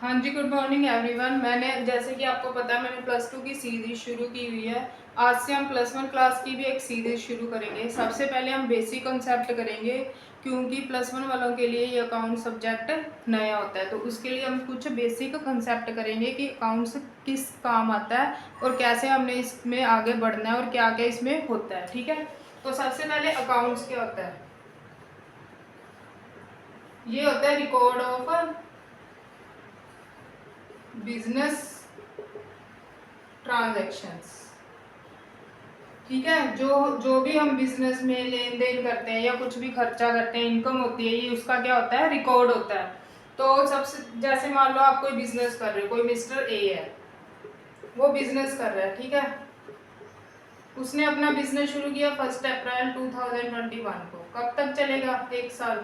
हाँ जी, good morning everyone. मैंने जैसे कि आपको पता है मैंने प्लस टू की सीरीज शुरू की हुई है। आज से हम प्लस वन क्लास की भी एक सीरीज शुरू करेंगे। सबसे पहले हम बेसिक कॉन्सेप्ट करेंगे, क्योंकि प्लस वन वालों के लिए ये अकाउंट सब्जेक्ट नया होता है। तो उसके लिए हम कुछ बेसिक कॉन्सेप्ट करेंगे कि अकाउंट्स किस काम आता है और कैसे हमने इसमें आगे बढ़ना है और क्या क्या इसमें होता है। ठीक है, तो सबसे पहले अकाउंट्स क्या होता है। ये होता है रिकॉर्ड ऑफ बिजनेस ट्रांजैक्शंस। ठीक है, जो जो भी हम बिजनेस में लेन देन करते हैं या कुछ भी खर्चा करते हैं, इनकम होती है, ये उसका क्या होता है, रिकॉर्ड होता है। तो सबसे जैसे मान लो आप कोई बिजनेस कर रहे हो, कोई मिस्टर ए है, वो बिजनेस कर रहा है। ठीक है, उसने अपना बिजनेस शुरू किया 1 अप्रैल 2021 को। कब तक चलेगा? 1 साल,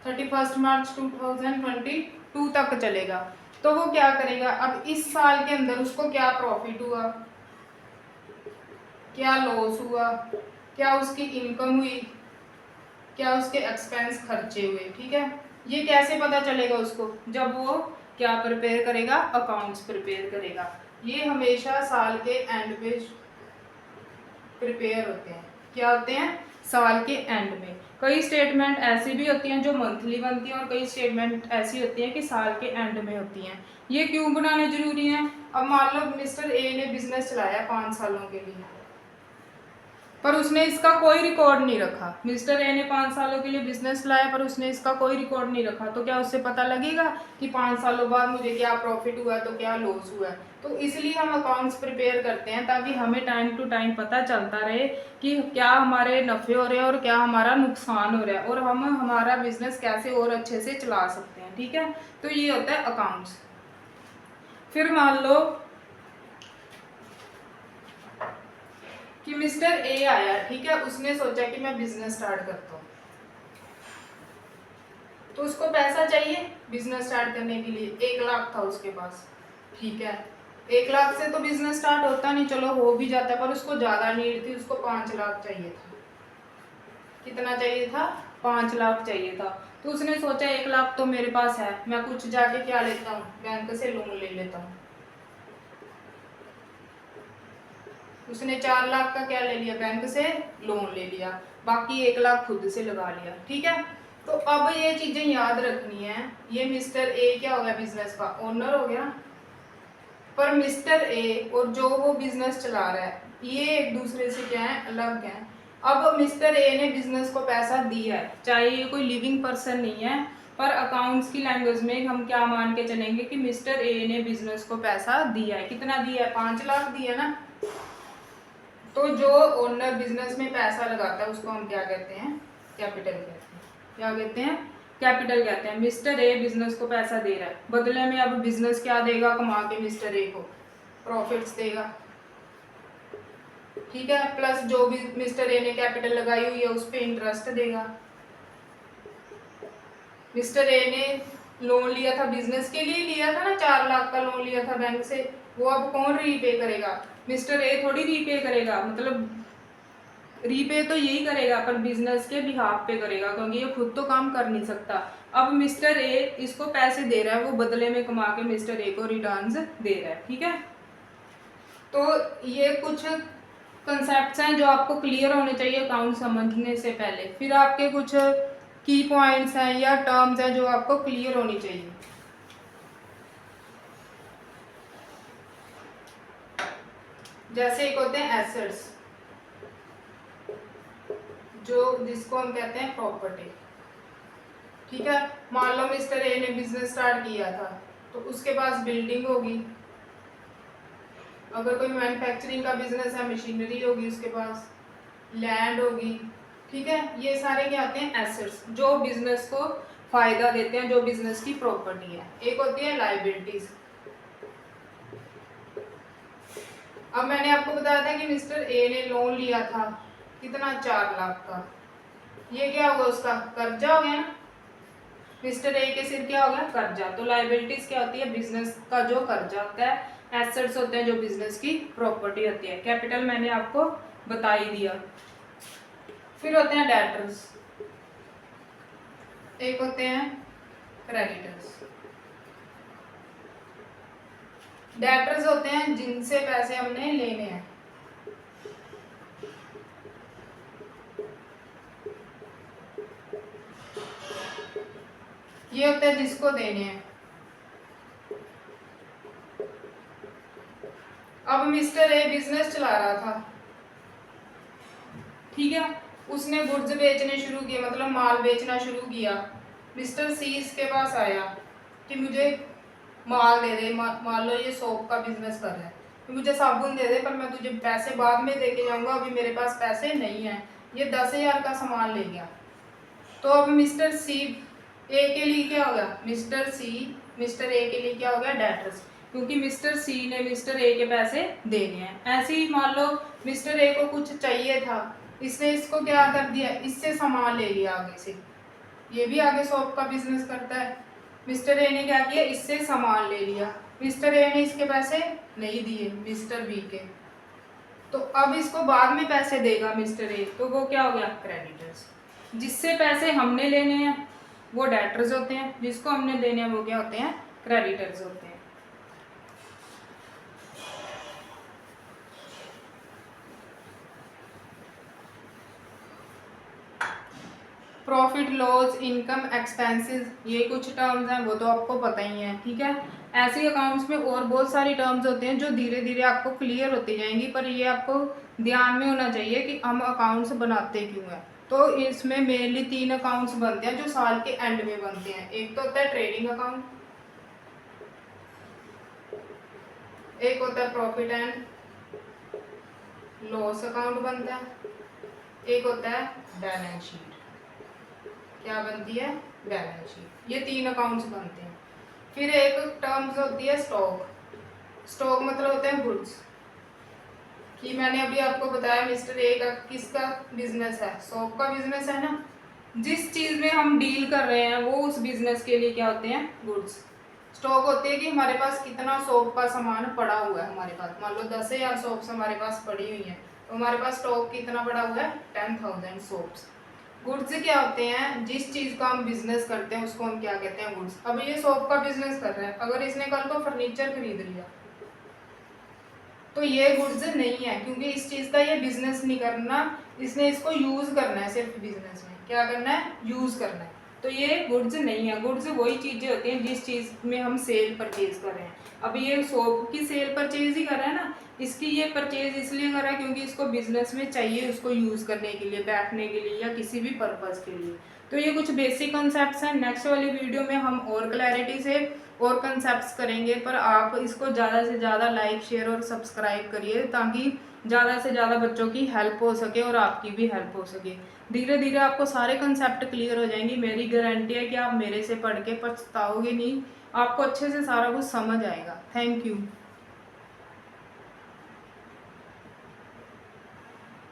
31 मार्च 2022 तक चलेगा। तो वो क्या करेगा, अब इस साल के अंदर उसको क्या प्रॉफिट हुआ, क्या लॉस हुआ, क्या उसकी इनकम हुई, क्या उसके एक्सपेंस खर्चे हुए। ठीक है, ये कैसे पता चलेगा उसको? जब वो क्या प्रिपेयर करेगा, अकाउंट्स प्रिपेयर करेगा। ये हमेशा साल के एंड पे प्रिपेयर होते हैं। क्या होते हैं? साल के एंड में। कई स्टेटमेंट ऐसी भी होती हैं जो मंथली बनती हैं और कई स्टेटमेंट ऐसी होती हैं कि साल के एंड में होती हैं। ये क्यों बनाने जरूरी हैं? अब मान लो मिस्टर ए ने बिजनेस चलाया 5 सालों के लिए, पर उसने इसका कोई रिकॉर्ड नहीं रखा। मिस्टर ए ने 5 सालों के लिए बिजनेस चलाया पर उसने इसका कोई रिकॉर्ड नहीं रखा, तो क्या उससे पता लगेगा कि 5 सालों बाद मुझे क्या प्रॉफिट हुआ तो क्या लॉस हुआ? तो इसलिए हम अकाउंट्स प्रिपेयर करते हैं, ताकि हमें टाइम टू टाइम पता चलता रहे कि क्या हमारे नफ़े हो रहे हैं और क्या हमारा नुकसान हो रहा है, और हम हमारा बिजनेस कैसे और अच्छे से चला सकते हैं। ठीक है, तो ये होता है अकाउंट्स। फिर मान लो कि मिस्टर ए आया, ठीक है, उसने सोचा कि मैं बिजनेस स्टार्ट करता हूँ, तो उसको पैसा चाहिए बिजनेस स्टार्ट करने के लिए। 1 लाख था उसके पास। ठीक है, 1 लाख से तो बिजनेस स्टार्ट होता नहीं, चलो हो भी जाता है, पर उसको ज्यादा नीड थी, उसको 5 लाख चाहिए था। कितना चाहिए था? 5 लाख चाहिए था। तो उसने सोचा 1 लाख तो मेरे पास है, मैं कुछ जाके क्या लेता हूँ, बैंक से लोन ले लेता हूँ। उसने 4 लाख का क्या ले लिया, बैंक से लोन ले लिया, बाकी 1 लाख खुद से लगा लिया। ठीक है, तो अब ये चीजें याद रखनी है। ये मिस्टर ए क्या हो गया, बिजनेस का ओनर हो गया, पर मिस्टर ए और जो वो बिजनेस चला रहा है ये एक दूसरे से क्या है, अलग है। अब मिस्टर ए ने बिजनेस को पैसा दिया है, चाहे ये कोई लिविंग पर्सन नहीं है, पर अकाउंट्स की लैंग्वेज में हम क्या मान के चलेंगे कि मिस्टर ए ने बिजनेस को पैसा दिया है। कितना दिया है? 5 लाख दिया ना। तो जो ओनर बिजनेस में पैसा लगाता है उसको हम क्या कहते हैं, कैपिटल कहते हैं। क्या कहते हैं? कैपिटल कहते हैं। मिस्टर ए बिजनेस को पैसा दे रहा है, बदले में अब बिजनेस क्या देगा कमा के मिस्टर ए को? प्रॉफिट्स देगा। ठीक है, प्लस जो भी मिस्टर ए ने कैपिटल लगाई हुई है उस पर इंटरेस्ट देगा। मिस्टर ए ने लोन लिया था, बिजनेस के लिए लिया था ना, 4 लाख का लोन लिया था बैंक से, वो अब कौन रीपे करेगा? मिस्टर ए थोड़ी रीपे करेगा, मतलब रीपे तो यही करेगा पर बिजनेस के बिहाफ पे करेगा, क्योंकि ये खुद तो काम कर नहीं सकता। अब मिस्टर ए इसको पैसे दे रहा है, वो बदले में कमा के मिस्टर ए को रिटर्न्स दे रहा है। ठीक है, तो ये कुछ कंसेप्ट्स हैं जो आपको क्लियर होने चाहिए अकाउंट समझने से पहले। फिर आपके कुछ की पॉइंट्स हैं या टर्म्स हैं जो आपको क्लियर होनी चाहिए। जैसे एक होते हैं एसेट्स, जो जिसको हम कहते हैं प्रॉपर्टी। ठीक है, मान लो मिस्टर ए ने बिजनेस स्टार्ट किया था, तो उसके पास बिल्डिंग होगी, अगर कोई मैन्युफैक्चरिंग का बिजनेस है मशीनरी होगी उसके पास, लैंड होगी। ठीक है, ये सारे क्या आते हैं, एसेट्स, जो बिजनेस को फायदा देते हैं, जो बिजनेस की प्रॉपर्टी है। एक होती है लायबिलिटीज। अब मैंने आपको बताया था कि मिस्टर ए ने लोन लिया था, कितना, 4 लाख का। ये क्या होगा, उसका कर्जा हो गया ना। मिस्टर ए के सिर क्या हो गया, कर्जा। तो लायबिलिटीज क्या होती है, बिजनेस का जो कर्जा होता है। एसेट्स होते हैं जो बिजनेस की प्रॉपर्टी होती है। कैपिटल मैंने आपको बता ही दिया। फिर होते हैं डेटर्स, एक होते हैं क्रेडिटर्स। डेटर्स होते हैं जिनसे पैसे हमने लेने हैं। ये होता है जिसको देने हैं। अब मिस्टर ए बिजनेस चला रहा था, ठीक है, उसने गुड्स बेचने शुरू किए, मतलब माल बेचना शुरू किया। मिस्टर सी इसके पास आया कि मुझे माल दे दे, मान लो ये सोप का बिजनेस कर रहा है, तो मुझे साबुन दे दे, पर मैं तुझे पैसे बाद में दे के जाऊंगा, अभी मेरे पास पैसे नहीं है। ये 10,000 का सामान ले गया। तो अब मिस्टर सी ए के लिए क्या होगा, मिस्टर ए के लिए क्या हो गया, डेटर्स, क्योंकि मिस्टर सी ने मिस्टर ए के पैसे देने हैं। ऐसे ही मान लो मिस्टर ए को कुछ चाहिए था, इसने इसको क्या कर दिया, इससे सामान ले लिया आगे से। ये भी आगे शॉप का बिजनेस करता है। मिस्टर ए ने क्या किया, इससे सामान ले लिया, मिस्टर ए ने इसके पैसे नहीं दिए मिस्टर बी के, तो अब इसको बाद में पैसे देगा मिस्टर ए, तो वो क्या हो गया, क्रेडिटर्स। जिससे पैसे हमने लेने हैं वो डेटर्स होते हैं, जिसको हमने देने हैं वो क्या होते हैं, क्रेडिटर्स होते हैं। प्रॉफिट लॉस इनकम एक्सपेंसेस, ये कुछ टर्म्स हैं, वो तो आपको पता ही है, ठीक है। ऐसे अकाउंट्स में और बहुत सारी टर्म्स होते हैं जो धीरे धीरे आपको क्लियर होती जाएंगी, पर ये आपको ध्यान में होना चाहिए कि हम अकाउंट्स बनाते क्यों हैं। तो इसमें मेनली 3 अकाउंट्स बनते हैं जो साल के एंड में बनते हैं। एक तो होता है ट्रेडिंग अकाउंट, एक होता है प्रॉफिट एंड लॉस अकाउंट बनता है, एक होता है बैलेंस शीट। क्या बनती है, बैलेंस शीट। ये 3 अकाउंट्स बनते हैं। फिर एक टर्म्स होती है स्टॉक। स्टॉक मतलब होते हैं गुड्स, कि मैंने अभी आपको बताया मिस्टर ए का किसका बिजनेस है, शॉप का बिजनेस है ना। जिस चीज में हम डील कर रहे हैं वो उस बिजनेस के लिए क्या होते हैं, गुड्स। स्टॉक होती है कि हमारे पास कितना सोप का सामान पड़ा हुआ है, हमारे पास मान लो 10,000 सोप्स हमारे पास पड़ी हुई हैं, तो हमारे पास स्टॉक कितना पड़ा हुआ है, 10,000 सोप्स। गुड्स क्या होते हैं, जिस चीज का हम बिजनेस करते हैं उसको हम क्या कहते हैं, गुड्स। अब ये सोप का बिजनेस कर रहा है, अगर इसने कल को फर्नीचर खरीद लिया तो ये गुड्स नहीं है, क्योंकि इस चीज का ये बिजनेस नहीं करना, इसने इसको यूज करना है, सिर्फ बिजनेस में क्या करना है, यूज करना है, तो ये गुड्स नहीं है। गुड्स वही चीजें होती हैं जिस चीज में हम सेल परचेज कर रहे हैं। अब ये सोप की सेल परचेज ही कर रहा है ना, इसकी ये परचेज इसलिए कर रहा है क्योंकि इसको बिजनेस में चाहिए, उसको यूज करने के लिए, बैठने के लिए या किसी भी पर्पज के लिए। तो ये कुछ बेसिक कॉन्सेप्ट्स हैं। नेक्स्ट वाली वीडियो में हम और क्लैरिटी से और कंसेप्ट्स करेंगे, पर आप इसको ज़्यादा से ज़्यादा लाइक शेयर और सब्सक्राइब करिए, ताकि ज़्यादा से ज़्यादा बच्चों की हेल्प हो सके और आपकी भी हेल्प हो सके। धीरे धीरे आपको सारे कंसेप्ट क्लियर हो जाएंगी। मेरी गारंटी है कि आप मेरे से पढ़ के पछताओगे नहीं, आपको अच्छे से सारा कुछ समझ आएगा। Thank you.